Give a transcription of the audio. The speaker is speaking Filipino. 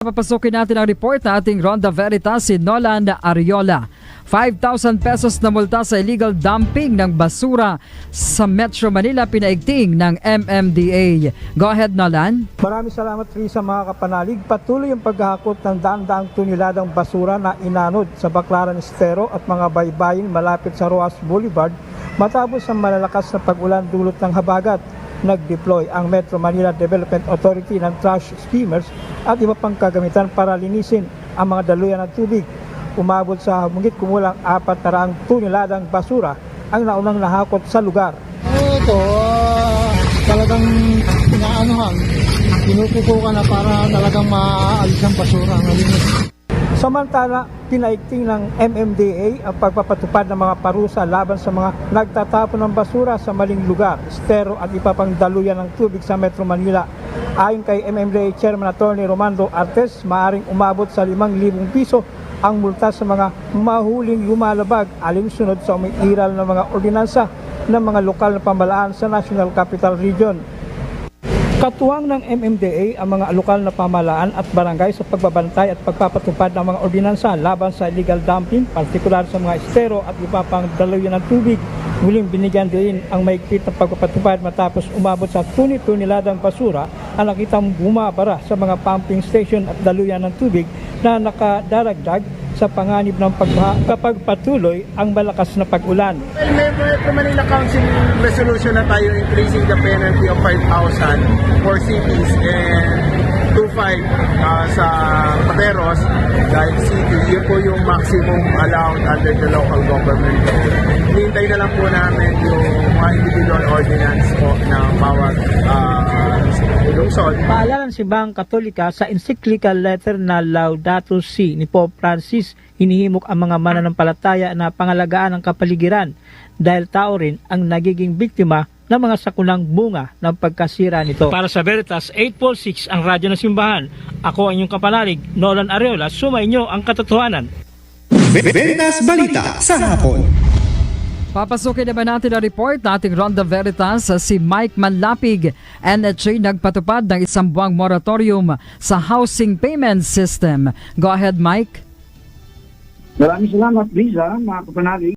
Papasukin natin ang report na ating Ronda Veritas si Nolan Ariola. 5,000 pesos na multa sa illegal dumping ng basura sa Metro Manila pinaigting ng MMDA. Go ahead, Nolan. Maraming salamat rin sa mga kapanalig. Patuloy ang paghahakot ng daan-daang tuniladang basura na inanod sa Baclaran Estero at mga baybayin malapit sa Roas Boulevard matapos ang malalakas na pag-ulan dulot ng habagat. Nag-deploy ang Metro Manila Development Authority ng trash skimmers at iba pang kagamitan para linisin ang mga daluyan ng tubig. Umabot sa humigit kumulang 400 tuniladang basura ang naunang nahakot sa lugar. Ito, talagang inaanuhan, pinupukukan na para talagang maaalis ang basura. Samantala, pinaigting ng MMDA ang pagpapatupad ng mga parusa laban sa mga nagtatapon ng basura sa maling lugar, estero at iba pang daluyan ng tubig sa Metro Manila. Ayon kay MMDA Chairman Attorney Romando Artes, maaring umabot sa 5,000 piso ang multa sa mga mahuling lumalabag alinsunod sa umiiral ng mga ordinansa ng mga lokal na pamahalaan sa National Capital Region. Katuwang ng MMDA ang mga lokal na pamahalaan at barangay sa pagbabantay at pagpapatupad ng mga ordinansa laban sa illegal dumping, partikular sa mga estero at iba pang daluyan ng tubig. Muling binigyan din ang maigpit na pagpapatupad matapos umabot sa tuniladang basura ang nakitang bumabara sa mga pumping station at daluyan ng tubig na nakadaragdag sa panganib ng pagbaha kapag patuloy ang malakas na pag-ulan. Well, may Metro Manila Council resolution na tayo increasing the penalty of 5,000 for cities and 2,500 sa Pateros dahil city. Yun po yung maximum allowed under the local government. Hinihintay na lang po namin yung mga individual ordinance po ng bawat lungsod. Paalala ng Simbahang Katolika sa encyclical letter na Laudato Si ni Pope Francis, hinihimok ang mga mananampalataya na pangalagaan ang kapaligiran dahil tao rin ang nagiging biktima ng mga sakunang bunga ng pagkasira nito. Para sa Veritas 846 ang radyo ng Simbahan, ako ang inyong kapanalig, Nolan Ariola, sumainyo ang katotohanan. Veritas Balita sa hapon. Papasukin naman natin ang report na ating Ronda Veritas si Mike Manlapig. NHA nagpatupad ng isang buwang moratorium sa housing payment system. Go ahead, Mike. Maraming salamat, Lisa, mga kapanalig.